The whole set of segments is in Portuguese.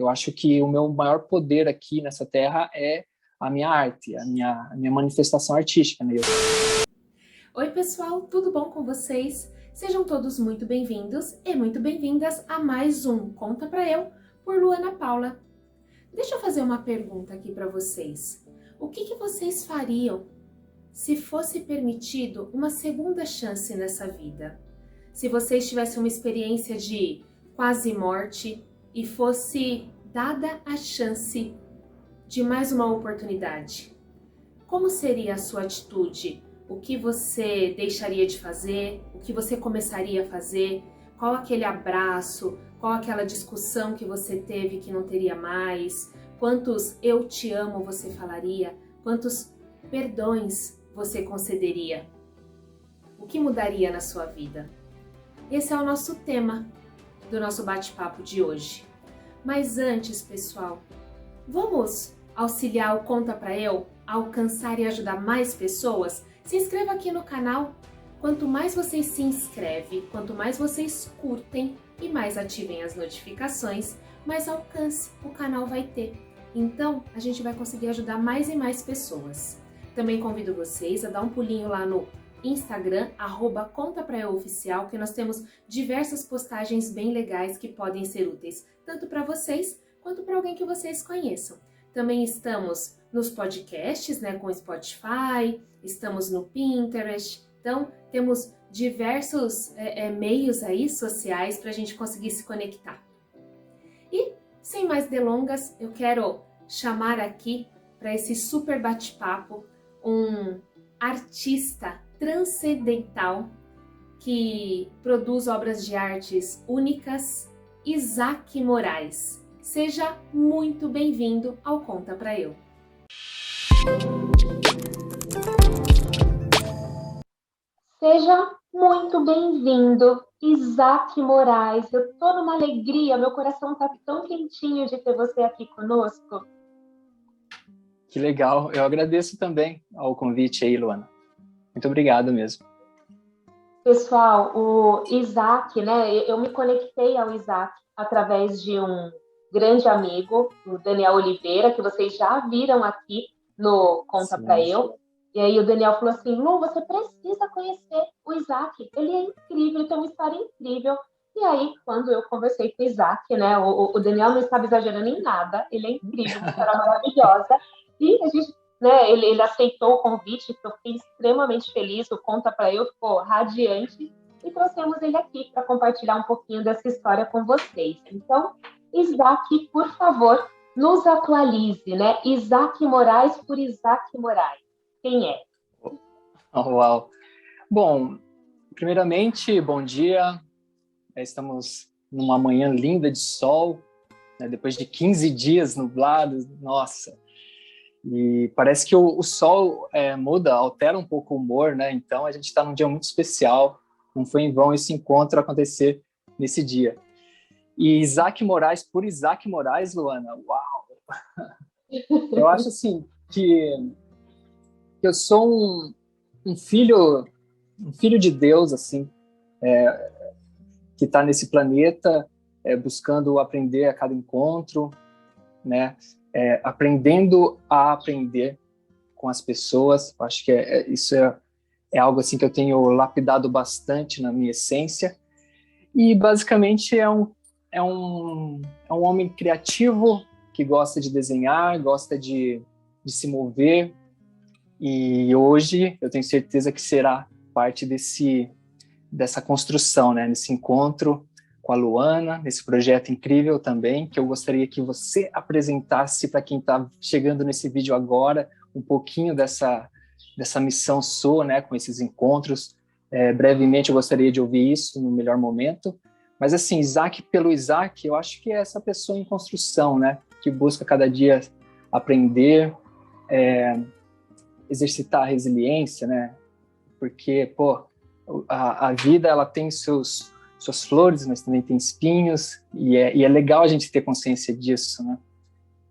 Eu acho que o meu maior poder aqui nessa terra é a minha arte, a minha manifestação artística, né? Oi pessoal, tudo bom com vocês? Sejam todos muito bem-vindos e muito bem-vindas a mais um Conta Pra Eu, por Luana Paula. Deixa eu fazer uma pergunta aqui para vocês. O que vocês fariam se fosse permitido uma segunda chance nessa vida? Se vocês tivessem uma experiência de quase morte e fosse dada a chance de mais uma oportunidade, como seria a sua atitude? O que você deixaria de fazer? O que você começaria a fazer? Qual aquele abraço? Qual aquela discussão que você teve que não teria mais? Quantos eu te amo você falaria? Quantos perdões você concederia? O que mudaria na sua vida? Esse é o nosso tema do nosso bate-papo de hoje. Mas antes, pessoal, vamos auxiliar o Conta Pra Eu a alcançar e ajudar mais pessoas? Se inscreva aqui no canal. Quanto mais vocês se inscrevem, quanto mais vocês curtem e mais ativem as notificações, mais alcance o canal vai ter. Então, a gente vai conseguir ajudar mais e mais pessoas. Também convido vocês a dar um pulinho lá no Instagram, @ContaPraEuOficial, que nós temos diversas postagens bem legais que podem ser úteis, tanto para vocês quanto para alguém que vocês conheçam. Também estamos nos podcasts, né, com Spotify, estamos no Pinterest, então temos diversos meios aí sociais para a gente conseguir se conectar. E, sem mais delongas, eu quero chamar aqui para esse super bate-papo um artista transcendental que produz obras de artes únicas, Isaac Moraes. Seja muito bem-vindo ao Conta Pra Eu. Seja muito bem-vindo, Isaac Moraes. Eu tô numa alegria, meu coração tá tão quentinho de ter você aqui conosco. Que legal, eu agradeço também ao convite aí, Luana. Muito obrigado mesmo. Pessoal, o Isaac, né? Eu me conectei ao Isaac através de um grande amigo, o Daniel Oliveira, que vocês já viram aqui no Conta Pra Eu. E aí o Daniel falou assim: Lu, você precisa conhecer o Isaac, ele é incrível, ele tem uma história incrível. E aí, quando eu conversei com o Isaac, né, o Daniel não estava exagerando em nada, ele é incrível, uma história maravilhosa. E a gente, né, ele aceitou o convite, que eu fiquei extremamente feliz, o Conta Pra Eu ficou radiante, e trouxemos ele aqui para compartilhar um pouquinho dessa história com vocês. Então, Isaac, por favor, nos atualize, né? Isaac Moraes por Isaac Moraes. Quem é? Oh, uau! Bom, primeiramente, bom dia. Estamos numa manhã linda de sol, né, depois de 15 dias nublados, nossa. E parece que o sol muda, altera um pouco o humor, né? Então a gente está num dia muito especial. Não foi em vão esse encontro acontecer nesse dia. E Isaac Moraes por Isaac Moraes, Luana, uau! Eu acho assim que eu sou um filho de Deus, assim, que está nesse planeta buscando aprender a cada encontro, né? Aprendendo a aprender com as pessoas. Eu acho que isso é algo assim que eu tenho lapidado bastante na minha essência. E basicamente é um homem criativo que gosta de desenhar, gosta de se mover. E hoje eu tenho certeza que será parte dessa construção, né? Nesse encontro com a Luana, nesse projeto incrível também, que eu gostaria que você apresentasse para quem está chegando nesse vídeo agora, um pouquinho dessa missão sua, né? Com esses encontros. Brevemente eu gostaria de ouvir isso no melhor momento. Mas assim, Isaac pelo Isaac, eu acho que é essa pessoa em construção, né? Que busca cada dia aprender, exercitar a resiliência, né? Porque, a vida, ela tem suas flores, mas também tem espinhos, e é legal a gente ter consciência disso, né?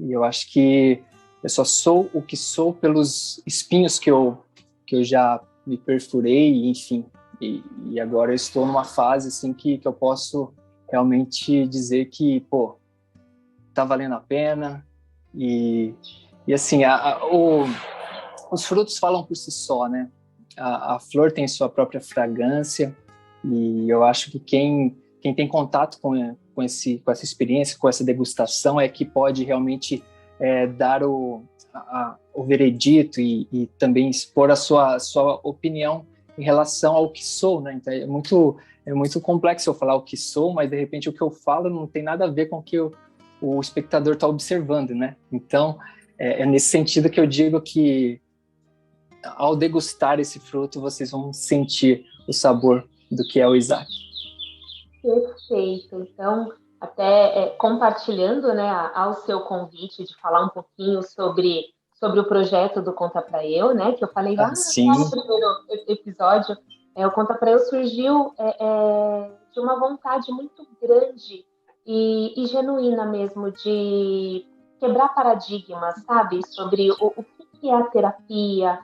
E eu acho que eu só sou o que sou pelos espinhos que eu já me perfurei, enfim. E agora eu estou numa fase, assim, que eu posso realmente dizer que, tá valendo a pena. E assim, os frutos falam por si só, né? A flor tem sua própria fragrância, e eu acho que quem tem contato com essa experiência, com essa degustação, é que pode realmente dar o veredito e também expor a sua opinião em relação ao que sou, né? Então, é muito complexo eu falar o que sou, mas de repente o que eu falo não tem nada a ver com o que o espectador está observando, né? Então, é nesse sentido que eu digo que ao degustar esse fruto, vocês vão sentir o sabor do que é o Isaac. Perfeito. Então, até compartilhando, né, ao seu convite de falar um pouquinho sobre o projeto do Conta Pra Eu, né, que eu falei lá Sim. no primeiro episódio, o Conta Pra Eu surgiu de uma vontade muito grande e genuína mesmo de quebrar paradigmas, sabe, sobre o que é a terapia.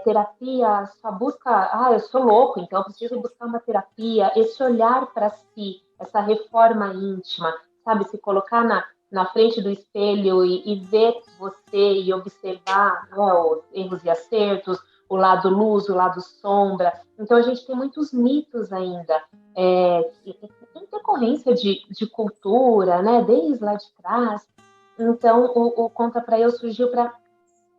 Terapia só busca, eu sou louco, então eu preciso buscar uma terapia, esse olhar para si, essa reforma íntima, sabe, se colocar na frente do espelho e ver você e observar, né, os erros e acertos, o lado luz, o lado sombra. Então a gente tem muitos mitos ainda, em decorrência de cultura, né, desde lá de trás. Então o Conta Pra Eu surgiu para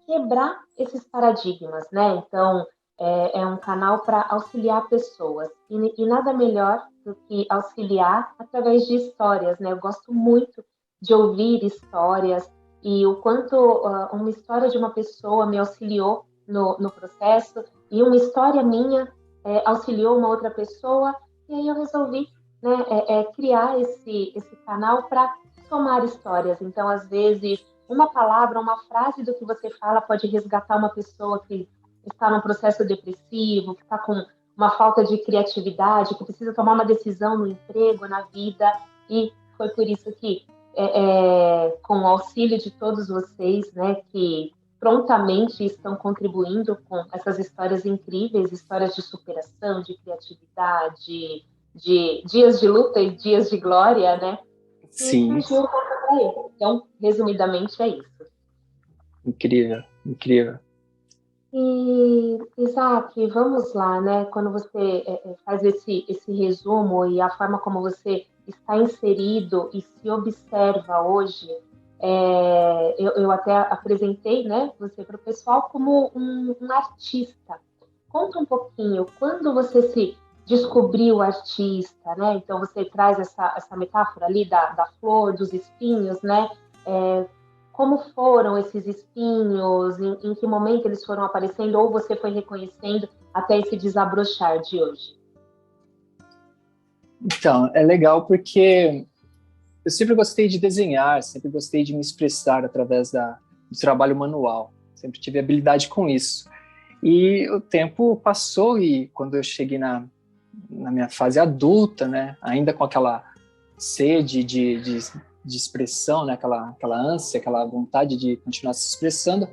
quebrar esses paradigmas, né? Então, é um canal para auxiliar pessoas. E nada melhor do que auxiliar através de histórias, né? Eu gosto muito de ouvir histórias e o quanto uma história de uma pessoa me auxiliou no processo e uma história minha auxiliou uma outra pessoa. E aí eu resolvi, né, criar esse canal para somar histórias. Então, às vezes, uma palavra, uma frase do que você fala pode resgatar uma pessoa que está num processo depressivo, que está com uma falta de criatividade, que precisa tomar uma decisão no emprego, na vida. E foi por isso que, com o auxílio de todos vocês, né, que prontamente estão contribuindo com essas histórias incríveis, histórias de superação, de criatividade, de dias de luta e dias de glória, né? Sim. Surgiu o Conta Pra Eu. Então, resumidamente, é isso. Incrível, incrível. E, Isaac, vamos lá, né? Quando você faz esse resumo e a forma como você está inserido e se observa hoje, eu até apresentei, né, você para o pessoal como um artista. Conta um pouquinho, quando você se descobriu artista, né? Então você traz essa metáfora ali da flor, dos espinhos, né? Como foram esses espinhos? Em que momento eles foram aparecendo? Ou você foi reconhecendo até esse desabrochar de hoje? Então, é legal porque eu sempre gostei de desenhar, sempre gostei de me expressar através do trabalho manual. Sempre tive habilidade com isso. E o tempo passou e quando eu cheguei na minha fase adulta, né, ainda com aquela sede de expressão, né, aquela ânsia, aquela vontade de continuar se expressando,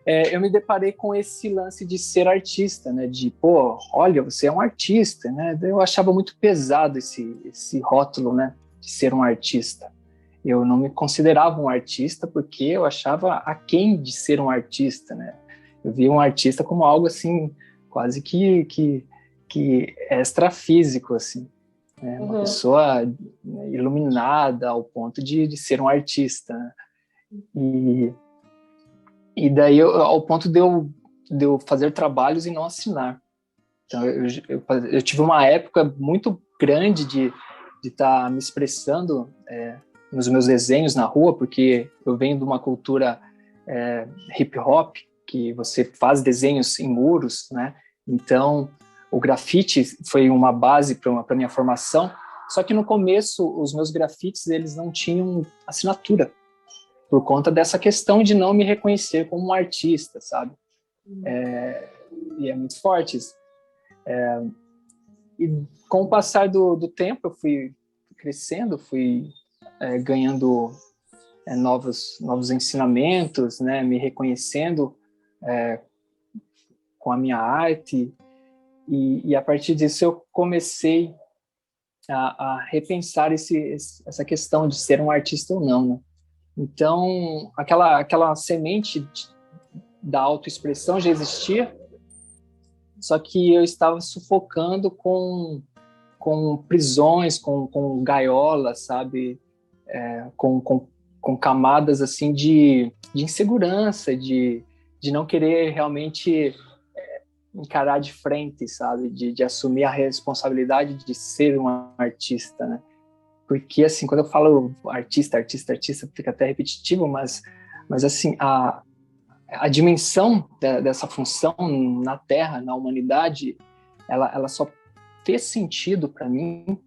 eu me deparei com esse lance de ser artista, né, de, pô, olha, você é um artista, né, eu achava muito pesado esse rótulo, né, de ser um artista. Eu não me considerava um artista porque eu achava aquém de ser um artista, né, eu via um artista como algo assim, quase que extrafísico, assim, né? Uma pessoa iluminada ao ponto de ser um artista, né? E daí, ao ponto de eu fazer trabalhos e não assinar. Então, eu tive uma época muito grande de estar me expressando nos meus desenhos na rua, porque eu venho de uma cultura hip hop, que você faz desenhos em muros, né? Então, o grafite foi uma base para minha formação, só que no começo os meus grafites eles não tinham assinatura, por conta dessa questão de não me reconhecer como um artista, sabe? E é muito forte isso. E com o passar do tempo eu fui crescendo, fui ganhando novos ensinamentos, né? Me reconhecendo com a minha arte. E a partir disso eu comecei a repensar essa questão de ser um artista ou não, né? Então, aquela semente da autoexpressão já existia, só que eu estava sufocando com prisões, com gaiolas, sabe? Com camadas assim de insegurança, de não querer realmente encarar de frente, sabe? De assumir a responsabilidade de ser um artista, né? Porque, assim, quando eu falo artista, fica até repetitivo, mas assim, a dimensão dessa função na Terra, na humanidade, ela só fez sentido para mim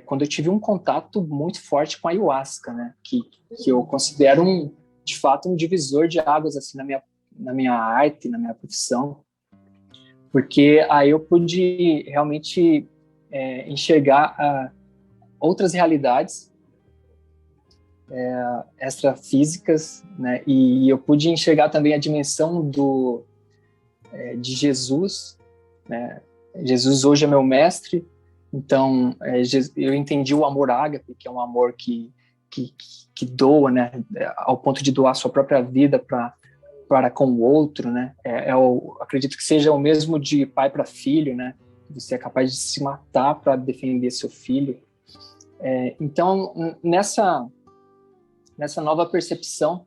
quando eu tive um contato muito forte com a ayahuasca, né? Que eu considero, de fato, um divisor de águas assim, na minha arte, na minha profissão. Porque aí eu pude realmente enxergar outras realidades extrafísicas, né? E eu pude enxergar também a dimensão de Jesus, né? Jesus hoje é meu mestre, então eu entendi o amor ágape, que é um amor que doa, né? Ao ponto de doar sua própria vida para com o outro, né? Acredito que seja o mesmo de pai para filho, né? Você é capaz de se matar para defender seu filho. Então, nessa nova percepção,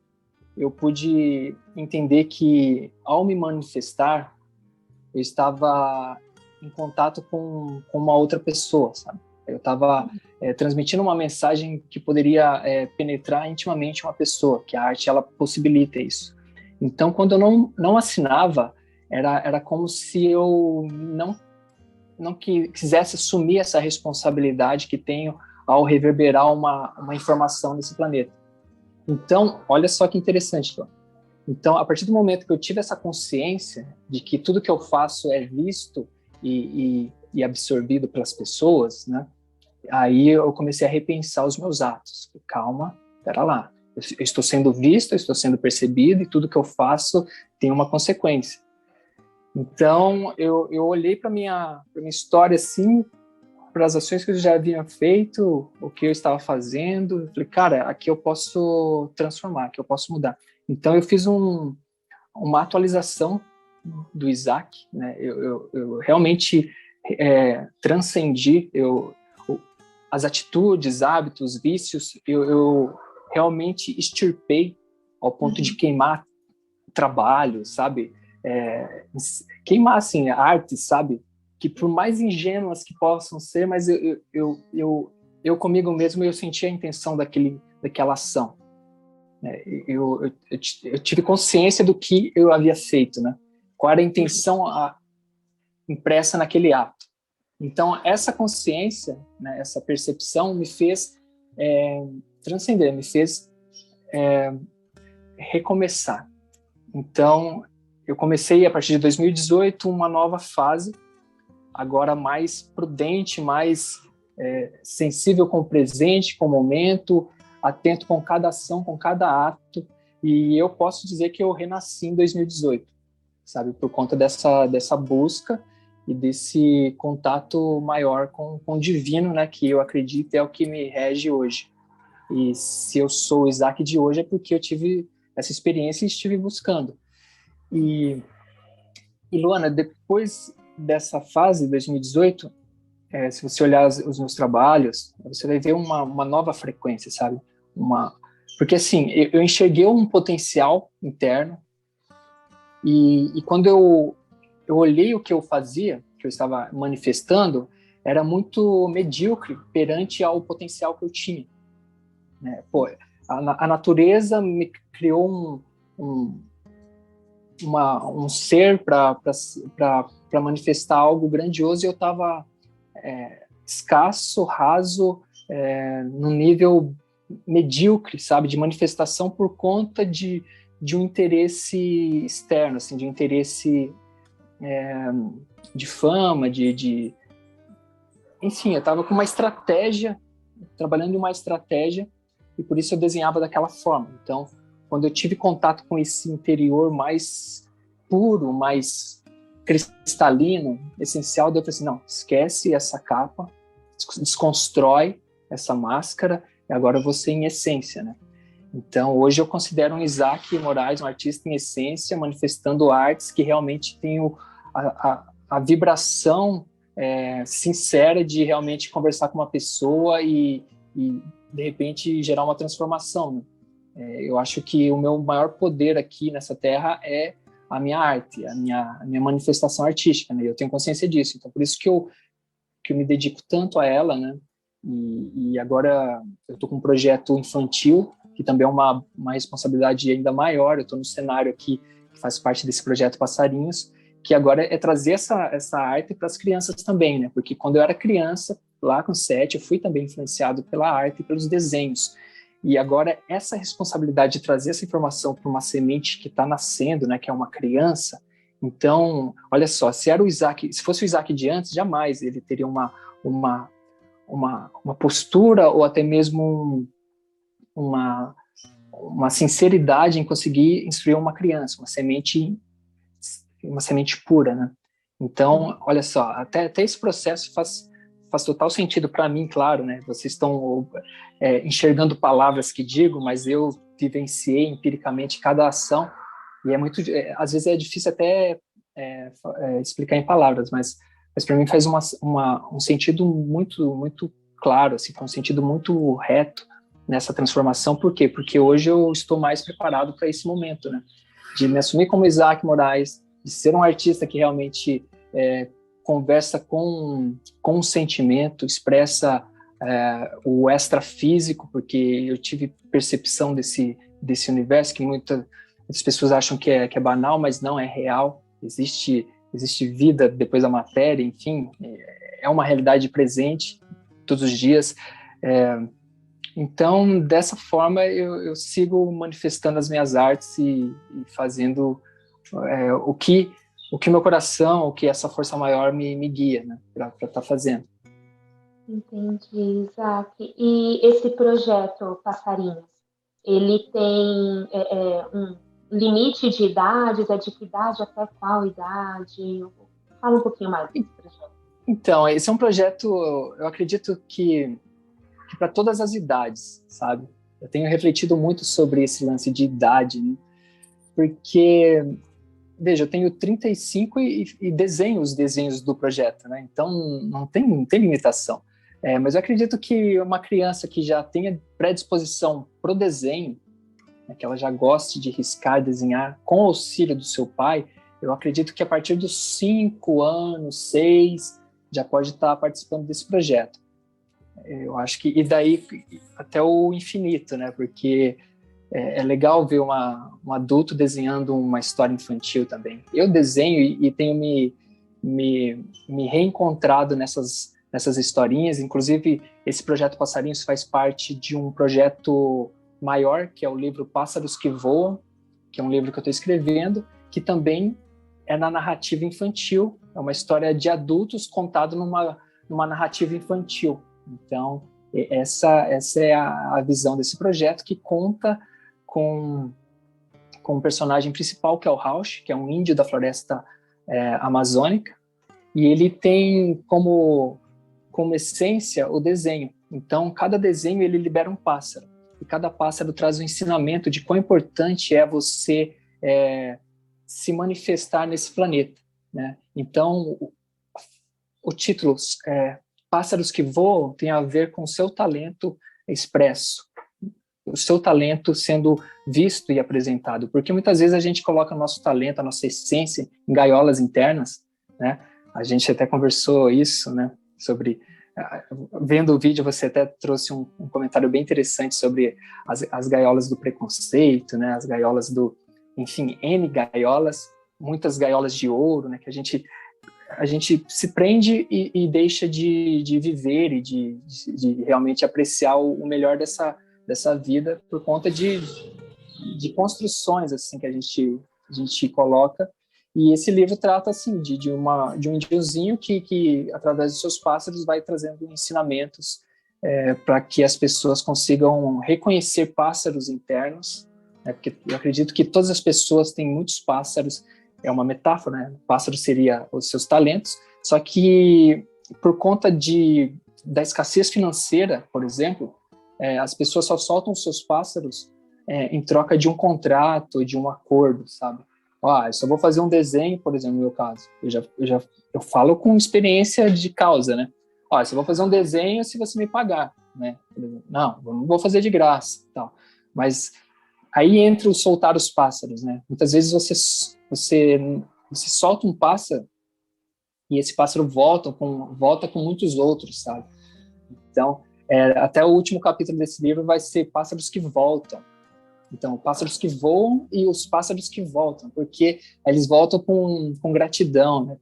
eu pude entender que, ao me manifestar, eu estava em contato com uma outra pessoa, sabe? Eu estava transmitindo uma mensagem que poderia penetrar intimamente uma pessoa, que a arte ela possibilita isso. Então, quando eu não assinava, era como se eu não quisesse assumir essa responsabilidade que tenho ao reverberar uma informação nesse planeta. Então, olha só que interessante, Tom. Então, a partir do momento que eu tive essa consciência de que tudo que eu faço é visto e absorvido pelas pessoas, né? Aí eu comecei a repensar os meus atos. Calma, pera lá. Eu estou sendo visto, eu estou sendo percebido e tudo que eu faço tem uma consequência. Então, eu olhei para minha história assim, para as ações que eu já havia feito, o que eu estava fazendo. Eu falei, cara, aqui eu posso transformar, aqui eu posso mudar. Então, eu fiz uma atualização do Isaac, né? Eu realmente transcendi as atitudes, hábitos, vícios, eu realmente extirpei ao ponto de queimar trabalho, sabe? Queimar, assim, artes, sabe? Que por mais ingênuas que possam ser, mas eu comigo mesmo, eu senti a intenção daquela ação. Eu tive consciência do que eu havia feito, né? Qual era a intenção impressa naquele ato. Então, essa consciência, né, essa percepção me fez transcender, me fez recomeçar. Então, eu comecei, a partir de 2018, uma nova fase, agora mais prudente, mais sensível com o presente, com o momento, atento com cada ação, com cada ato, e eu posso dizer que eu renasci em 2018, sabe, por conta dessa busca e desse contato maior com o divino, né, que eu acredito é o que me rege hoje. E se eu sou o Isaac de hoje é porque eu tive essa experiência e estive buscando. E Luana, depois dessa fase, 2018, se você olhar os meus trabalhos, você vai ver uma nova frequência, sabe? Porque, assim, eu enxerguei um potencial interno e quando eu olhei o que eu fazia, que eu estava manifestando, era muito medíocre perante ao potencial que eu tinha. Né? Pô, a natureza me criou um ser para manifestar algo grandioso e eu estava escasso, raso, num nível medíocre, sabe, de manifestação por conta de um interesse externo, assim, de um interesse de fama, enfim, eu estava com uma estratégia, trabalhando em uma estratégia, e por isso eu desenhava daquela forma. Então, quando eu tive contato com esse interior mais puro, mais cristalino, essencial, eu falei assim, não, esquece essa capa, desconstrói essa máscara, e agora você em essência, né? Então, hoje eu considero um Isaac Moraes um artista em essência, manifestando artes que realmente têm a vibração sincera de realmente conversar com uma pessoa e de repente, gerar uma transformação, né? Eu acho que o meu maior poder aqui nessa terra é a minha arte, a minha manifestação artística, né? Eu tenho consciência disso, então por isso que eu me dedico tanto a ela, né? E agora eu estou com um projeto infantil, que também é uma responsabilidade ainda maior. Eu estou no cenário aqui, que faz parte desse projeto Passarinhos, que agora é trazer essa arte para as crianças também, né? Porque quando eu era criança, lá com 7, eu fui também influenciado pela arte e pelos desenhos. E agora essa responsabilidade de trazer essa informação para uma semente que está nascendo, né? Que é uma criança. Então, olha só, se fosse o Isaac de antes, jamais ele teria uma postura ou até mesmo uma sinceridade em conseguir instruir uma criança, uma semente pura, né? Então, olha só, até esse processo faz total sentido para mim, claro, né? Vocês estão enxergando palavras que digo, mas eu vivenciei empiricamente cada ação, e às vezes é difícil até explicar em palavras, mas para mim faz um sentido muito, muito claro, assim, um sentido muito reto nessa transformação. Por quê? Porque hoje eu estou mais preparado para esse momento, né? De me assumir como Isaac Moraes, de ser um artista que realmente conversa com o sentimento, expressa o extrafísico, porque eu tive percepção desse universo que muitas pessoas acham que é banal, mas não, é real. Existe vida depois da matéria, enfim, é uma realidade presente todos os dias. Então, dessa forma, eu sigo manifestando as minhas artes e fazendo o que meu coração, o que essa força maior me guia, né, para estar fazendo. Entendi, Isaac. E esse projeto Passarinhos, ele tem um limite de idades? É de que idade até qual idade? Fala um pouquinho mais desse projeto. Então, esse é um projeto, eu acredito que para todas as idades, sabe? Eu tenho refletido muito sobre esse lance de idade, né? Porque, veja, eu tenho 35 e desenho os desenhos do projeto, né? Então, não tem limitação. Mas eu acredito que uma criança que já tenha predisposição para o desenho, né, que ela já goste de riscar, desenhar, com o auxílio do seu pai, eu acredito que a partir dos 5 anos, 6, já pode estar participando desse projeto. Eu acho que, e daí até o infinito, né? Porque é legal ver um adulto desenhando uma história infantil também. Eu desenho e tenho me reencontrado nessas historinhas. Inclusive, esse projeto Passarinhos faz parte de um projeto maior, que é o livro Pássaros que Voam, que é um livro que eu estou escrevendo, que também é na narrativa infantil. É uma história de adultos contada numa narrativa infantil. Então, essa é a visão desse projeto, que conta com o personagem principal, que é o Rauch, que é um índio da floresta amazônica, e ele tem como essência o desenho. Então, cada desenho ele libera um pássaro, e cada pássaro traz um ensinamento de quão importante é você se manifestar nesse planeta, né? Então, o título Pássaros que Voam tem a ver com o seu talento expresso, o seu talento sendo visto e apresentado, porque muitas vezes a gente coloca o nosso talento, a nossa essência em gaiolas internas, né? A gente até conversou isso, né? Sobre, vendo o vídeo, você até trouxe um comentário bem interessante sobre as gaiolas do preconceito, né? As gaiolas enfim, N gaiolas, muitas gaiolas de ouro, né? Que a gente se prende e deixa de viver e de realmente apreciar o melhor dessa vida por conta de construções assim que a gente coloca. E esse livro trata assim de um índiozinho que através dos seus pássaros vai trazendo ensinamentos para que as pessoas consigam reconhecer pássaros internos, né? Porque eu acredito que todas as pessoas têm muitos pássaros. É uma metáfora, né? O pássaro seria os seus talentos, só que por conta da escassez financeira, por exemplo, as pessoas só soltam os seus pássaros em troca de um contrato, de um acordo, sabe? Eu só vou fazer um desenho, por exemplo, no meu caso. Eu falo com experiência de causa, né? Eu só vou fazer um desenho se você me pagar, né? Não, eu não vou fazer de graça, tal. Mas aí entra o soltar os pássaros, né? Muitas vezes você solta um pássaro e esse pássaro volta com muitos outros, sabe? Então, até o último capítulo desse livro vai ser pássaros que voltam. Então, pássaros que voam e os pássaros que voltam, porque eles voltam com gratidão, né?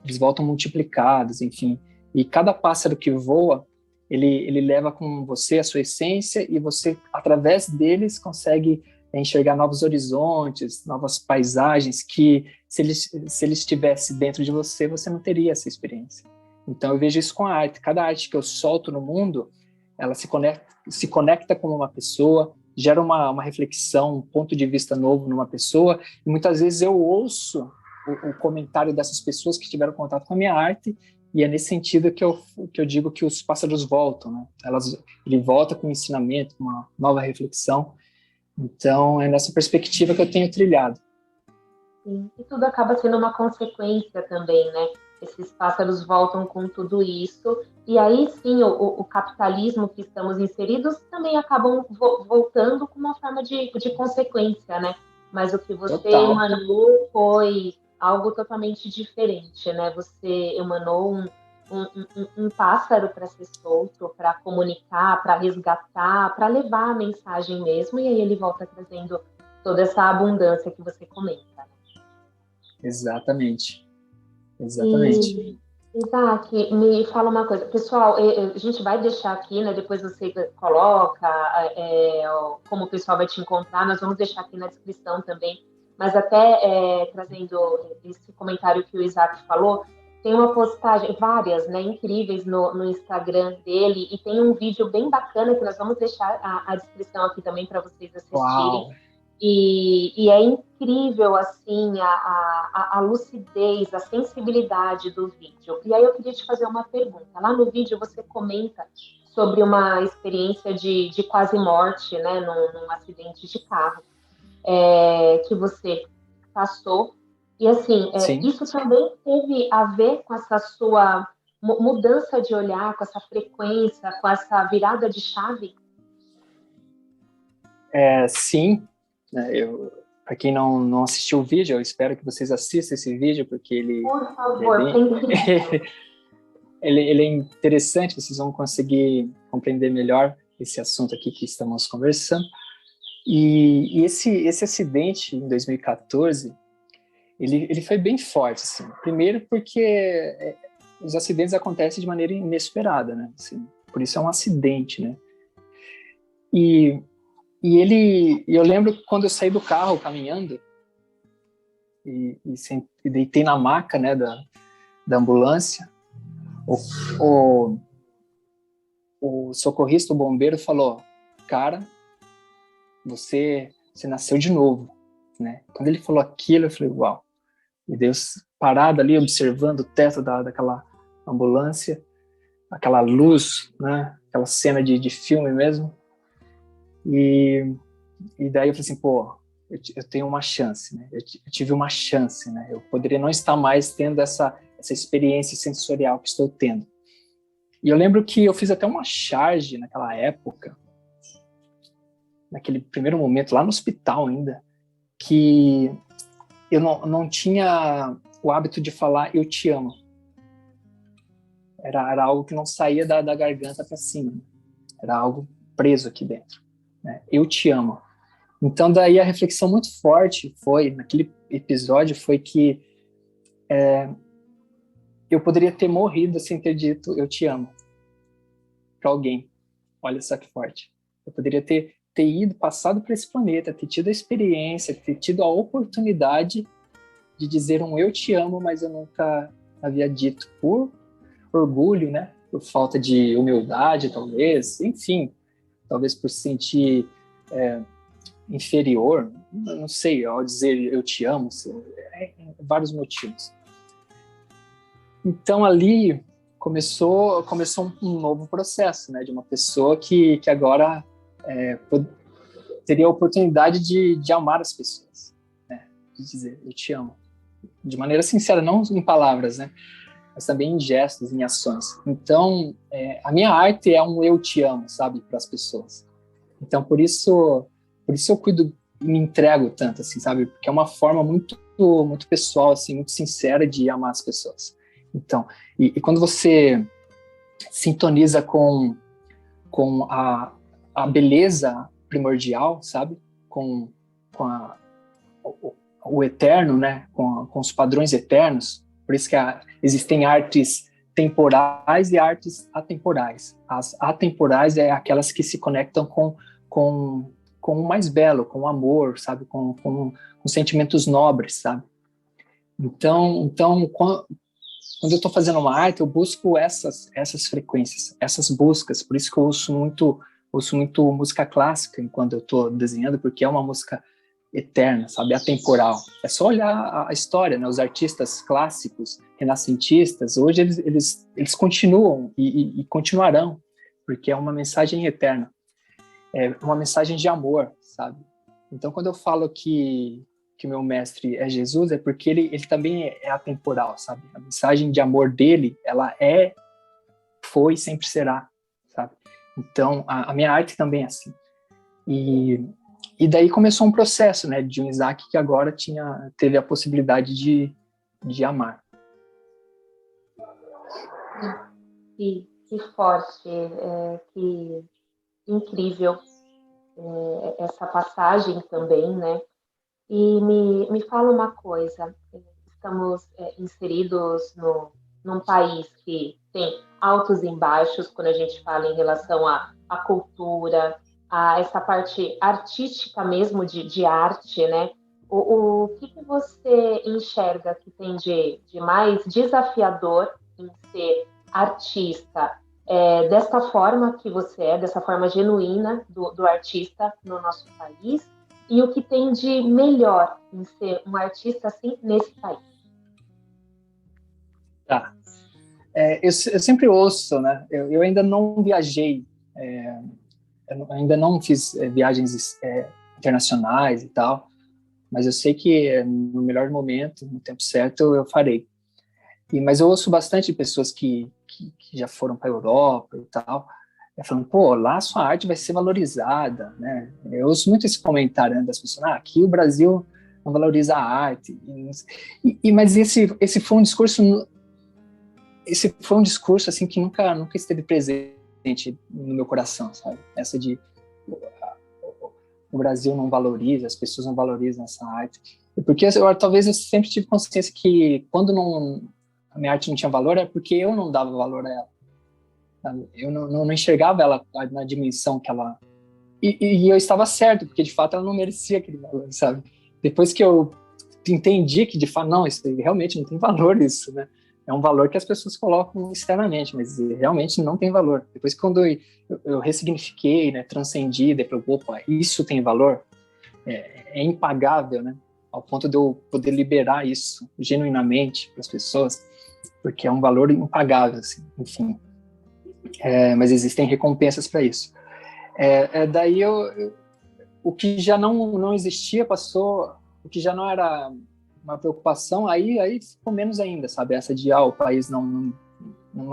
Eles voltam multiplicados, enfim. E cada pássaro que voa, ele leva com você a sua essência e você, através deles, consegue enxergar novos horizontes, novas paisagens que, se ele estivesse dentro de você, você não teria essa experiência. Então, eu vejo isso com a arte. Cada arte que eu solto no mundo, ela se conecta com uma pessoa, gera uma reflexão, um ponto de vista novo numa pessoa, e muitas vezes eu ouço o comentário dessas pessoas que tiveram contato com a minha arte, e é nesse sentido que eu digo que os pássaros voltam, né? Ele volta com um ensinamento, uma nova reflexão. Então, é nessa perspectiva que eu tenho trilhado. Sim, e tudo acaba sendo uma consequência também, né? Esses pássaros voltam com tudo isso, e aí sim o capitalismo que estamos inseridos também acabam voltando com uma forma de consequência, né? Mas o que você emanou foi algo totalmente diferente, né? Você emanou um pássaro para ser solto, para comunicar, para resgatar, para levar a mensagem mesmo, e aí ele volta trazendo toda essa abundância que você comenta, né? Exatamente. E, Isaac, me fala uma coisa. Pessoal, a gente vai deixar aqui, né? Depois você coloca como o pessoal vai te encontrar. Nós vamos deixar aqui na descrição também. Mas até trazendo esse comentário que o Isaac falou, tem uma postagem, várias, né? Incríveis no Instagram dele. E tem um vídeo bem bacana que nós vamos deixar a descrição aqui também para vocês assistirem. Uau. E é incrível, assim, a lucidez, a sensibilidade do vídeo. E aí eu queria te fazer uma pergunta. Lá no vídeo você comenta sobre uma experiência de quase morte, né, num acidente de carro, que você passou. E, assim, isso também teve a ver com essa sua mudança de olhar, com essa frequência, com essa virada de chave? Sim. Para quem não assistiu o vídeo, eu espero que vocês assistam esse vídeo, porque ele, por favor, ele é interessante, vocês vão conseguir compreender melhor esse assunto aqui que estamos conversando. E esse acidente em 2014, ele foi bem forte, assim. Primeiro porque os acidentes acontecem de maneira inesperada, né? Assim, por isso é um acidente, né? E eu lembro quando eu saí do carro caminhando e deitei na maca, né, da ambulância, o socorrista, o bombeiro falou: cara, você nasceu de novo, né? Quando ele falou aquilo, eu falei: uau. E Deus parado ali observando o teto daquela ambulância, aquela luz, né? Aquela cena de filme mesmo. E daí eu falei assim: pô, eu tenho uma chance, né? Eu tive uma chance, né? Eu poderia não estar mais tendo essa experiência sensorial que estou tendo. E eu lembro que eu fiz até uma charge naquela época, naquele primeiro momento, lá no hospital ainda, que eu não tinha o hábito de falar "eu te amo". Era algo que não saía da garganta para cima. Era algo preso aqui dentro, né? Eu te amo. Então, daí a reflexão muito forte naquele episódio, foi que eu poderia ter morrido sem ter dito "eu te amo" para alguém. Olha só que forte. Eu poderia ter passado por esse planeta, ter tido a experiência, ter tido a oportunidade de dizer um "eu te amo", mas eu nunca havia dito, por orgulho, né? Por falta de humildade, talvez. Enfim, talvez por se sentir inferior, não sei, ao dizer "eu te amo", vários motivos. Então ali começou um novo processo, né, de uma pessoa que agora teria a oportunidade de amar as pessoas, né? De dizer, eu te amo. De maneira sincera, não em palavras, né? Mas também em gestos, em ações. Então, a minha arte é um eu te amo, sabe? Para as pessoas. Então, por isso eu cuido e me entrego tanto, assim, sabe? Porque é uma forma muito, muito pessoal, assim, muito sincera de amar as pessoas. Então, e quando você sintoniza com a beleza primordial, sabe? Com o eterno, né? Com os padrões eternos. Por isso que existem artes temporais e artes atemporais. As atemporais é aquelas que se conectam com o mais belo, com o amor, sabe? Com sentimentos nobres, sabe? Então quando eu estou fazendo uma arte, eu busco essas frequências, essas buscas. Por isso que eu ouço muito música clássica enquanto eu estou desenhando, porque é uma música eterna, sabe? Atemporal. É só olhar a história, né? Os artistas clássicos, renascentistas, hoje eles continuam e continuarão, porque é uma mensagem eterna. É uma mensagem de amor, sabe? Então, quando eu falo que o meu mestre é Jesus, é porque ele também é atemporal, sabe? A mensagem de amor dele, ela foi e sempre será, sabe? Então, a minha arte também é assim. E daí começou um processo, né, de um Isaac que agora teve a possibilidade de amar. Que forte, que incrível essa passagem também, né? E me fala uma coisa, estamos inseridos num país que tem altos e baixos quando a gente fala em relação à cultura, a essa parte artística mesmo de arte, né? O que você enxerga que tem de mais desafiador em ser artista, dessa forma que você dessa forma genuína do artista no nosso país, e o que tem de melhor em ser um artista assim nesse país? Tá. Eu sempre ouço, né? Eu ainda não viajei, eu ainda não fiz viagens internacionais e tal, mas eu sei que no melhor momento, no tempo certo, eu farei. Mas eu ouço bastante pessoas que já foram para a Europa e tal, falando, pô, lá a sua arte vai ser valorizada, né? Eu ouço muito esse comentário, né, das pessoas, aqui o Brasil não valoriza a arte. Mas esse foi um discurso, assim que nunca esteve presente no meu coração, sabe? Essa de o Brasil não valoriza, as pessoas não valorizam essa arte. Porque talvez eu sempre tive consciência que quando a minha arte não tinha valor, é porque eu não dava valor a ela. Eu não enxergava ela na dimensão que ela... E eu estava certo, porque de fato ela não merecia aquele valor, sabe? Depois que eu entendi que de fato, não, isso realmente não tem valor, isso, né? É um valor que as pessoas colocam externamente, mas realmente não tem valor. Depois que quando eu ressignifiquei, né, transcendi, depois, opa, isso tem valor, é impagável, né? Ao ponto de eu poder liberar isso genuinamente para as pessoas, porque é um valor impagável, assim, enfim. Mas existem recompensas para isso. Daí o que já não existia passou, o que já não era uma preocupação, aí ficou menos ainda, sabe? Essa de, o país não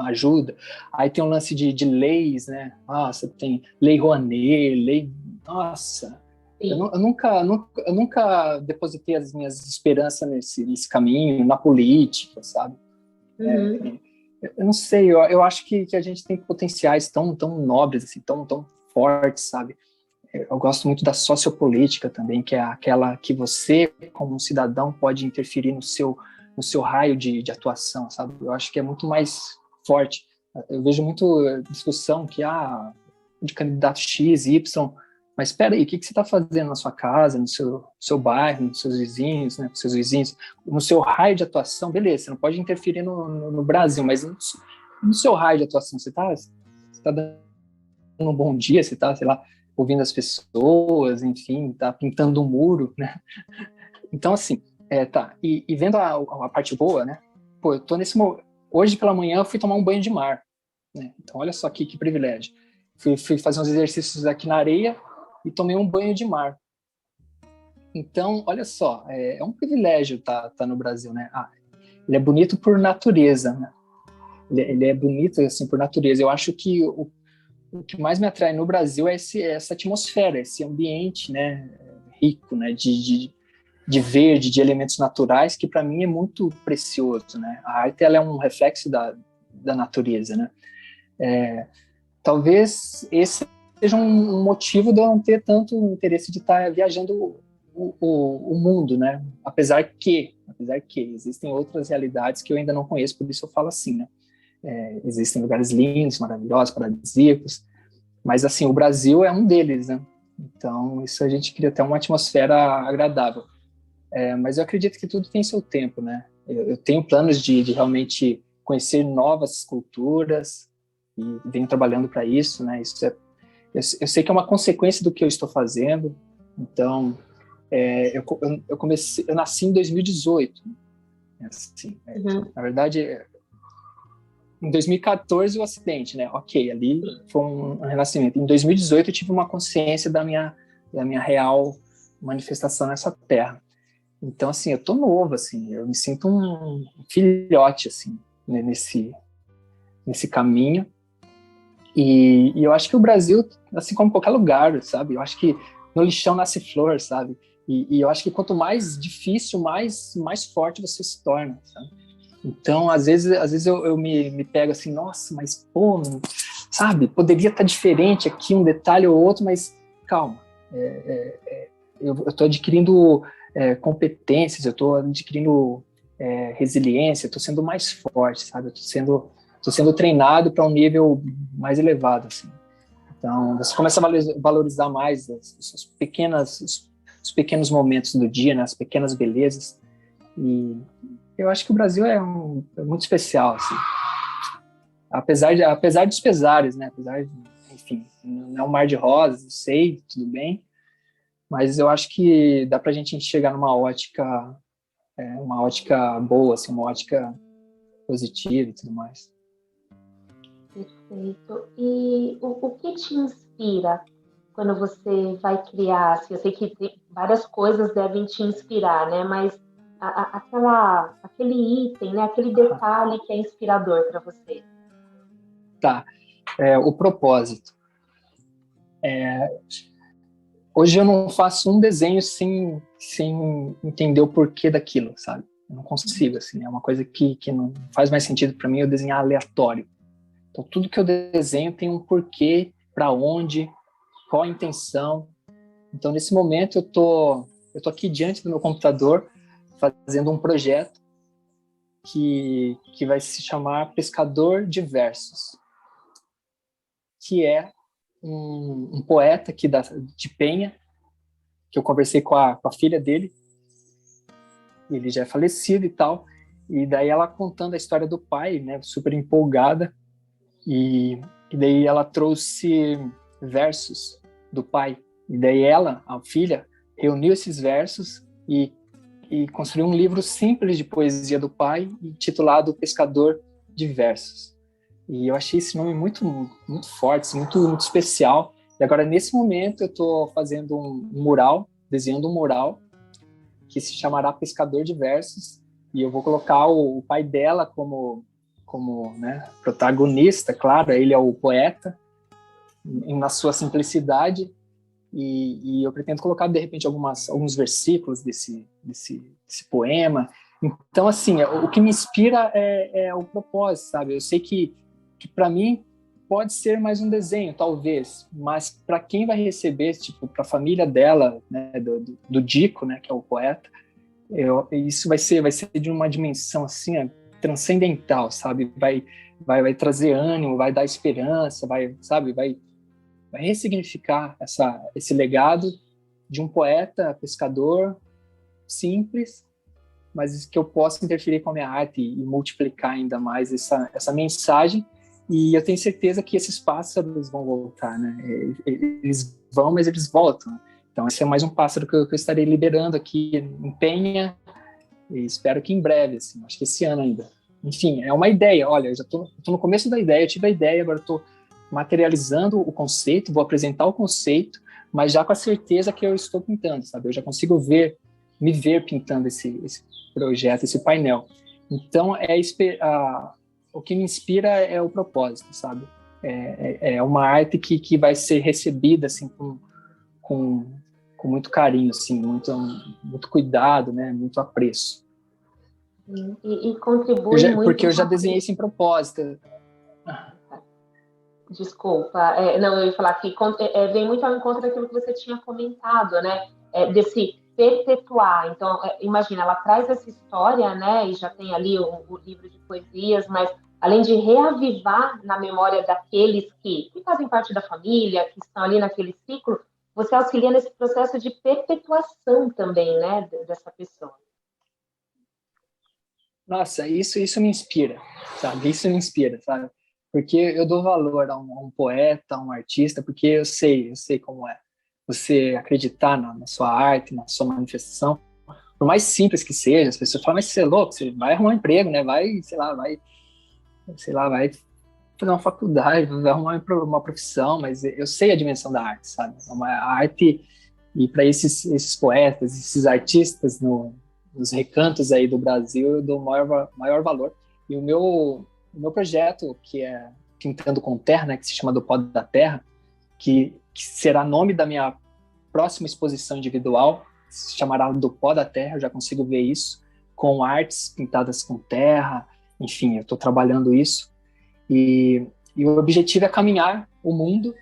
ajuda. Aí tem um lance de leis, né? Nossa, tem lei Rouanet, nossa... Eu nunca depositei as minhas esperanças nesse caminho, na política, sabe? Uhum. Eu não sei, eu acho que a gente tem potenciais tão nobres, assim, tão fortes, sabe? Eu gosto muito da sociopolítica também, que é aquela que você, como um cidadão, pode interferir no seu raio de atuação, sabe? Eu acho que é muito mais forte. Eu vejo muito discussão que, de candidato X, Y, mas espera aí, o que você está fazendo na sua casa, no seu bairro, nos seus vizinhos, né, com seus vizinhos, no seu raio de atuação? Beleza, você não pode interferir no Brasil, mas no seu raio de atuação, você está dando um bom dia, você está, sei lá, ouvindo as pessoas, enfim, está pintando um muro, né? Então, assim, e vendo a parte boa, né? Pô, eu tô hoje pela manhã eu fui tomar um banho de mar, né? Então, olha só que privilégio. Fui fazer uns exercícios aqui na areia, e tomei um banho de mar. Então, olha só, é um privilégio tá no Brasil, né? Ele é bonito por natureza, né? Ele é bonito assim por natureza. Eu acho que o que mais me atrai no Brasil é essa atmosfera, esse ambiente, né, rico, né, de verde, de elementos naturais, que para mim é muito precioso, né? A arte, ela é um reflexo da natureza, né? Talvez esse seja um motivo de eu não ter tanto interesse de estar viajando o mundo, né? Apesar que existem outras realidades que eu ainda não conheço, por isso eu falo assim, né? Existem lugares lindos, maravilhosos, paradisíacos, mas assim, o Brasil é um deles, né? Então, isso a gente cria até uma atmosfera agradável. Mas eu acredito que tudo tem seu tempo, né? Eu tenho planos de realmente conhecer novas culturas e venho trabalhando para isso, né? Eu sei que é uma consequência do que eu estou fazendo. Então, eu nasci em 2018. Assim, na verdade, em 2014 o acidente, né? Ok, ali foi um renascimento. Em 2018 eu tive uma consciência da minha real manifestação nessa terra. Então, assim, eu tô novo, assim, eu me sinto um filhote, assim, né, nesse caminho. E eu acho que o Brasil, assim como qualquer lugar, sabe? Eu acho que no lixão nasce flor, sabe? E eu acho que quanto mais difícil, mais forte você se torna, sabe? Então, às vezes eu me pego assim, nossa, mas, pô, sabe? Poderia estar diferente aqui, um detalhe ou outro, mas calma. Eu estou adquirindo competências, eu estou adquirindo resiliência, estou sendo mais forte, sabe? Estou sendo treinado para um nível mais elevado, assim. Então, você começa a valorizar mais os pequenos momentos do dia, né? As pequenas belezas. E eu acho que o Brasil é muito especial, assim. Apesar dos pesares, né? Enfim, não é um mar de rosas, eu sei, tudo bem. Mas eu acho que dá para a gente chegar numa ótica boa, assim, uma ótica positiva e tudo mais. Perfeito. E o que te inspira quando você vai criar? Assim, eu sei que várias coisas devem te inspirar, né? Mas aquele item, né? Aquele detalhe que é inspirador para você. Tá. O propósito. Hoje eu não faço um desenho sem entender o porquê daquilo, sabe? Eu não consigo, assim. É uma coisa que não faz mais sentido para mim eu desenhar aleatório. Então, tudo que eu desenho tem um porquê, para onde, qual a intenção. Então, nesse momento, eu tô aqui diante do meu computador fazendo um projeto que vai se chamar Pescador de Versos, que é um poeta aqui de Penha, que eu conversei com a filha dele, ele já é falecido e tal, e daí ela contando a história do pai, né, super empolgada, e daí ela trouxe versos do pai, e daí ela, a filha, reuniu esses versos e construiu um livro simples de poesia do pai, titulado Pescador de Versos. E eu achei esse nome muito, muito forte, muito, muito especial. E agora, nesse momento, eu estou fazendo um mural, desenhando um mural, que se chamará Pescador de Versos, e eu vou colocar o pai dela como né, protagonista, claro, ele é o poeta, na sua simplicidade, e eu pretendo colocar, de repente, alguns versículos desse poema. Então, assim, o que me inspira é o propósito, sabe? Eu sei que para mim pode ser mais um desenho, talvez, mas para quem vai receber, tipo, para a família dela, né, do Dico, né, que é o poeta, isso vai ser de uma dimensão assim, transcendental, sabe? Vai trazer ânimo, vai dar esperança, vai ressignificar esse legado de um poeta, pescador, simples, mas que eu possa interferir com a minha arte e multiplicar ainda mais essa mensagem. E eu tenho certeza que esses pássaros vão voltar, né? Eles vão, mas eles voltam. Então, esse é mais um pássaro que eu estarei liberando aqui em Penha, e espero que em breve, assim, acho que esse ano ainda. Enfim, é uma ideia. Olha, eu já estou no começo da ideia, eu tive a ideia, agora estou materializando o conceito, vou apresentar o conceito, mas já com a certeza que eu estou pintando, sabe? Eu já consigo me ver pintando esse projeto, esse painel. Então, o que me inspira é o propósito, sabe? É uma arte que vai ser recebida assim com muito carinho, assim, muito cuidado, né? Muito apreço. E contribui muito. Porque eu já desenhei sem propósito. Desculpa, não, eu ia falar que vem muito ao encontro daquilo que você tinha comentado, né? Desse perpetuar. Então, imagina, ela traz essa história, né? E já tem ali o livro de poesias, mas além de reavivar na memória daqueles que fazem parte da família, que estão ali naquele ciclo, você auxilia nesse processo de perpetuação também, né? Dessa pessoa. Nossa, isso me inspira, sabe? Isso me inspira, sabe? Porque eu dou valor a um poeta, a um artista, porque eu sei como é. Você acreditar na sua arte, na sua manifestação, por mais simples que seja, as pessoas falam, mas você é louco, você vai arrumar um emprego, né? Vai fazer uma faculdade, vai arrumar uma profissão, mas eu sei a dimensão da arte, sabe? A arte, e para esses poetas, esses artistas nos recantos aí do Brasil, eu dou maior valor. E o meu projeto, que é Pintando com Terra, né, que se chama Do Pó da Terra, que será nome da minha próxima exposição individual, se chamará Do Pó da Terra, eu já consigo ver isso, com artes pintadas com terra, enfim, eu estou trabalhando isso. E o objetivo é caminhar o mundo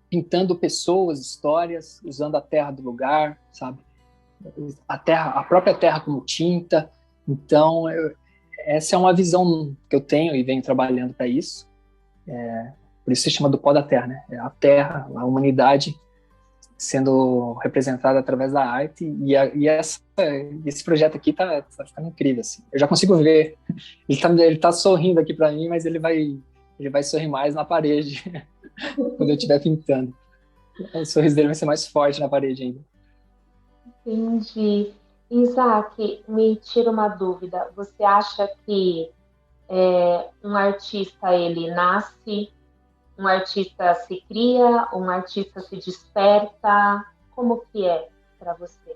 pintando pessoas, histórias, usando a terra do lugar, sabe? A própria terra como tinta. Então, essa é uma visão que eu tenho e venho trabalhando para isso. Por isso se chama Do Pó da Terra, né? É a terra, a humanidade sendo representada através da arte. Esse projeto aqui tá ficando incrível, assim. Eu já consigo ver. Ele tá sorrindo aqui para mim, mas ele vai sorrir mais na parede quando eu estiver pintando. O sorriso dele vai ser mais forte na parede ainda. Entendi. Isaac, me tira uma dúvida. Você acha que um artista, ele nasce, um artista se cria, um artista se desperta? Como que é para você?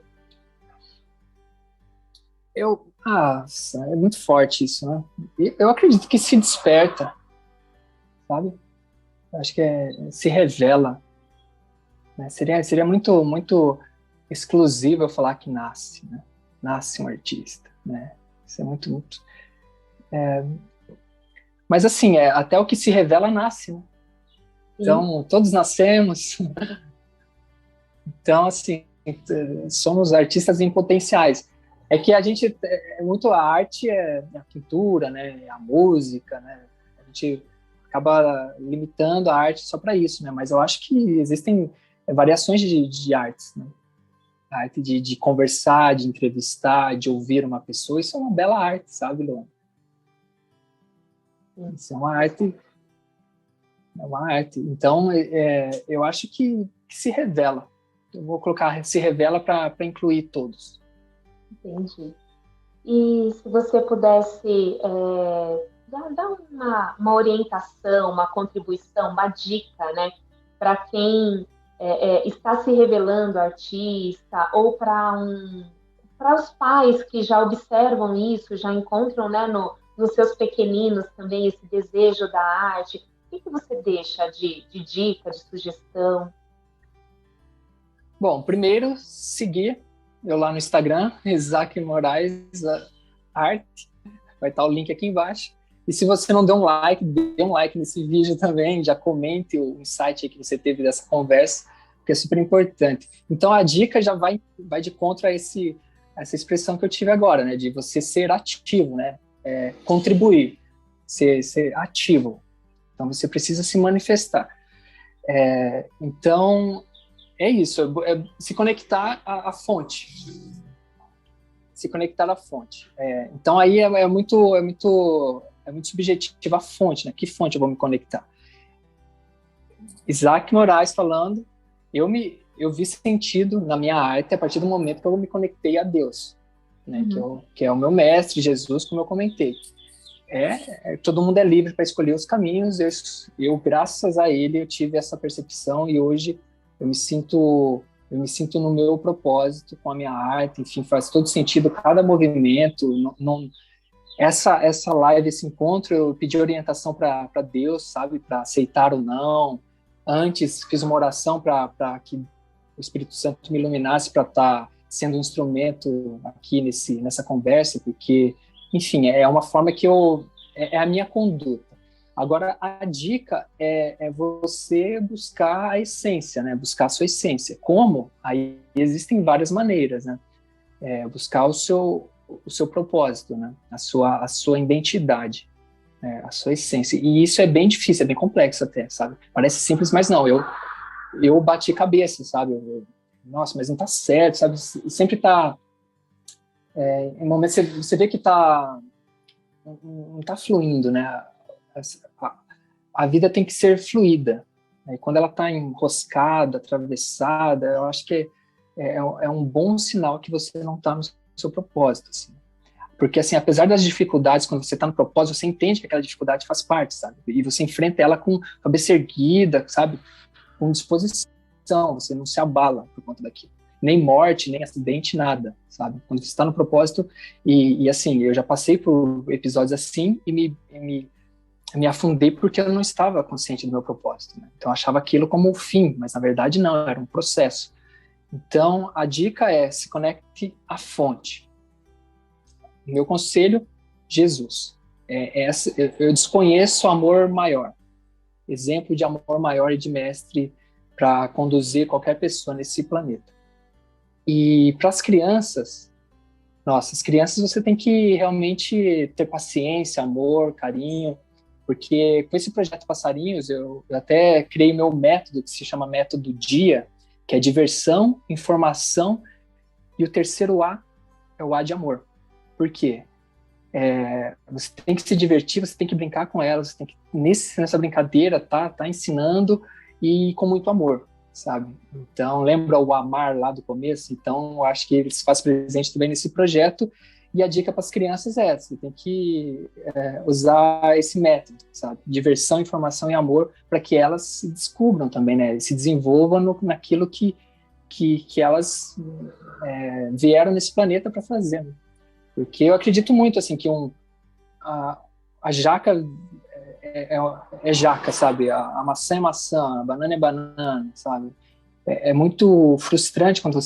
É muito forte isso, né? Eu acredito que se desperta, sabe? Eu acho que se revela, né? Seria muito, muito exclusivo eu falar que nasce, né? Nasce um artista, né? Isso é muito, muito... Mas assim, até o que se revela nasce, né? Então, todos nascemos. Então, assim, somos artistas em potenciais. É que a gente, a arte é a pintura, né? A música, né? A gente acaba limitando a arte só para isso, né? Mas eu acho que existem variações de artes, né? A arte de conversar, de entrevistar, de ouvir uma pessoa, isso é uma bela arte, sabe, Luana? Isso é uma arte. É uma arte. Então, eu acho que se revela. Eu vou colocar se revela para incluir todos. Entendi. E se você pudesse dar uma orientação, uma contribuição, uma dica, né, para quem está se revelando artista, ou para os pais que já observam isso, já encontram, né, nos seus pequeninos também esse desejo da arte, o que você deixa de dica, de sugestão? Bom, primeiro, seguir eu lá no Instagram, Isaac Moraes Arte, vai estar o link aqui embaixo. E se você não deu um like, dê um like nesse vídeo também, já comente o insight aí que você teve dessa conversa, porque é super importante. Então a dica já vai de contra a essa expressão que eu tive agora, né, de você ser ativo, né, contribuir, ser ativo. Então você precisa se manifestar. Então é isso, se conectar à fonte. Se conectar à fonte. Então aí é muito subjetiva a fonte, né? Que fonte eu vou me conectar? Isaac Moraes falando, eu vi sentido na minha arte a partir do momento que eu me conectei a Deus, né? Que é o meu mestre, Jesus, como eu comentei. Todo mundo é livre para escolher os caminhos, eu, graças a ele, eu tive essa percepção e hoje eu me sinto no meu propósito com a minha arte, enfim, faz todo sentido cada movimento. Essa live, esse encontro, eu pedi orientação para Deus, sabe, para aceitar ou não. Antes fiz uma oração para que o Espírito Santo me iluminasse para estar sendo um instrumento aqui nessa conversa, porque, enfim, é uma forma que é a minha conduta. Agora, a dica é você buscar a essência, né? Buscar a sua essência. Como? Aí existem várias maneiras, né? Buscar o seu propósito, né? A sua identidade, né? A sua essência. E isso é bem difícil, é bem complexo até, sabe? Parece simples, mas não. Eu bati cabeça, sabe? Nossa, mas não tá certo, sabe? Sempre tá... em momentos você vê que não tá fluindo, né? A vida tem que ser fluida. E quando ela está enroscada, atravessada, eu acho que é um bom sinal que você não está no seu propósito. Assim. Porque, assim, apesar das dificuldades, quando você está no propósito, você entende que aquela dificuldade faz parte, sabe? E você enfrenta ela com a cabeça erguida, sabe? Com disposição, você não se abala por conta daquilo. Nem morte, nem acidente, nada, sabe? Quando você está no propósito, e assim, eu já passei por episódios assim e me afundei porque eu não estava consciente do meu propósito, né? Então eu achava aquilo como o fim, mas na verdade não, era um processo. Então a dica é: se conecte à fonte. Meu conselho: Jesus. Eu desconheço amor maior, exemplo de amor maior e de mestre para conduzir qualquer pessoa nesse planeta. E para as crianças, nossa, as crianças você tem que realmente ter paciência, amor, carinho, porque com esse projeto Passarinhos, eu até criei meu método, que se chama Método Dia, que é diversão, informação, e o terceiro A é o A de amor. Por quê? Você tem que se divertir, você tem que brincar com elas, você tem que, nessa brincadeira, tá ensinando, e com muito amor, sabe? Então, lembra o amar lá do começo? Então, eu acho que ele se faz presente também nesse projeto. E a dica para as crianças é: você tem que usar esse método, sabe? Diversão, informação e amor, para que elas se descubram também, né? Se desenvolvam naquilo que elas vieram nesse planeta para fazer. Né? Porque eu acredito muito, assim, que a jaca é jaca, sabe? A maçã é maçã, a banana é banana, sabe? É muito frustrante quando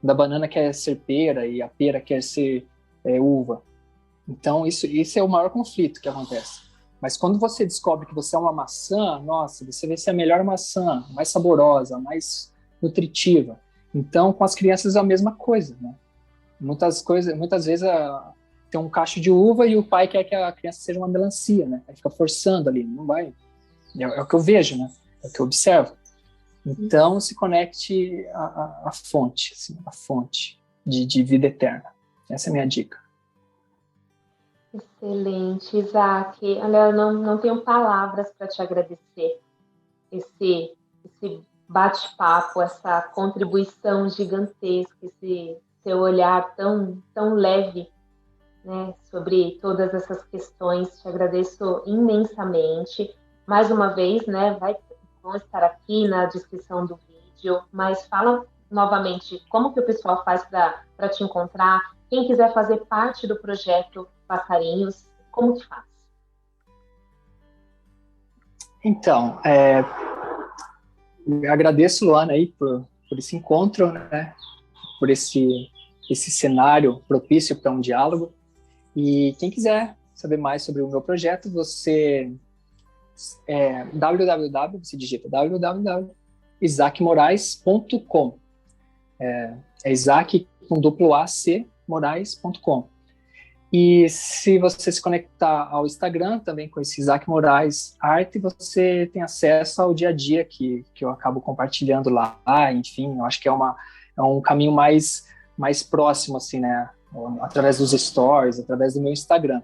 da banana quer ser pera e a pera quer ser uva. Então, isso é o maior conflito que acontece. Mas quando você descobre que você é uma maçã, nossa, você vai ser a melhor maçã, mais saborosa, mais nutritiva. Então, com as crianças é a mesma coisa, né? Muitas vezes tem um cacho de uva e o pai quer que a criança seja uma melancia, né? Aí fica forçando ali, não vai. É o que eu vejo, né? É o que eu observo. Então, se conecte à fonte, assim, a fonte de vida eterna. Essa é a minha dica. Excelente, Isaac. Olha, eu não tenho palavras para te agradecer. Esse bate-papo, essa contribuição gigantesca, esse seu olhar tão leve, né, sobre todas essas questões. Te agradeço imensamente. Mais uma vez, né, vão estar aqui na descrição do vídeo, mas fala novamente como que o pessoal faz para te encontrar. Quem quiser fazer parte do projeto Passarinhos, como que faz? Então, eu agradeço, Luana, aí, por esse encontro, né? Por esse cenário propício para um diálogo. E quem quiser saber mais sobre o meu projeto, você você digita www.isaacmorais.com. É Isaac com duplo AC, Morais.com. E se você se conectar ao Instagram, também com esse Isaac Morais Arte, você tem acesso ao dia a dia que eu acabo compartilhando lá. Enfim, eu acho que é um caminho mais próximo, assim, né? Através dos stories, através do meu Instagram.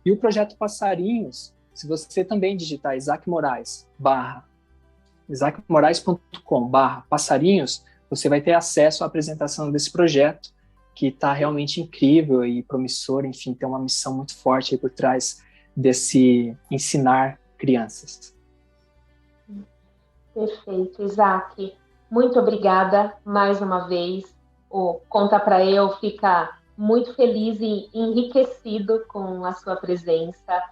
E o projeto Passarinhos, se você também digitar isaacmorais.com/passarinhos, você vai ter acesso à apresentação desse projeto, que está realmente incrível e promissor. Enfim, tem uma missão muito forte aí por trás desse ensinar crianças. Perfeito, Isaac. muito obrigada mais uma vez. O Conta Pra Eu fica muito feliz e enriquecido com a sua presença.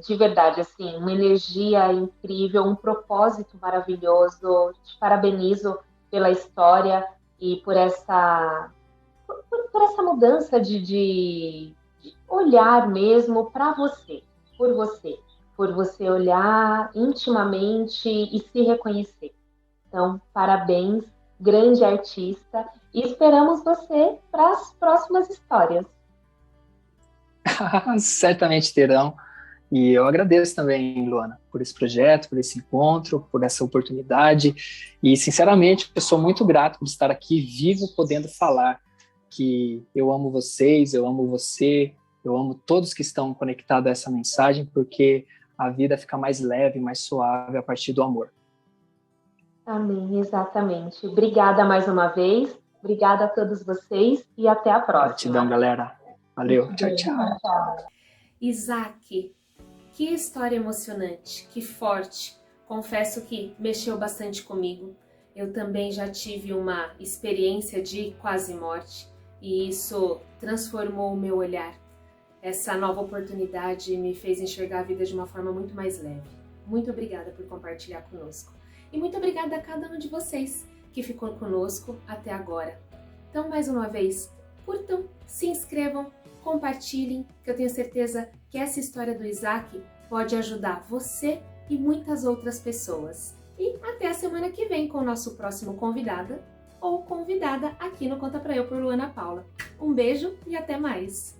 De verdade, assim, uma energia incrível, um propósito maravilhoso. Te parabenizo pela história e por essa mudança de olhar mesmo para você, por você olhar intimamente e se reconhecer. Então, parabéns, grande artista, e esperamos você para as próximas histórias. Certamente terão. E eu agradeço também, Luana, por esse projeto, por esse encontro, por essa oportunidade. E, sinceramente, eu sou muito grato por estar aqui vivo, podendo falar que eu amo vocês, eu amo você, eu amo todos que estão conectados a essa mensagem, porque a vida fica mais leve, mais suave a partir do amor. Amém, exatamente. Obrigada mais uma vez. Obrigada a todos vocês e até a próxima. Gratidão, galera. Valeu. Tchau, tchau. Isaac, que história emocionante, que forte. Confesso que mexeu bastante comigo. Eu também já tive uma experiência de quase morte e isso transformou o meu olhar. Essa nova oportunidade me fez enxergar a vida de uma forma muito mais leve. Muito obrigada por compartilhar conosco. E muito obrigada a cada um de vocês que ficou conosco até agora. Então, mais uma vez, curtam, se inscrevam, compartilhem, que eu tenho certeza que essa história do Isaac pode ajudar você e muitas outras pessoas. E até a semana que vem com o nosso próximo convidada ou convidada aqui no Conta Pra Eu por Luana Paula. Um beijo e até mais!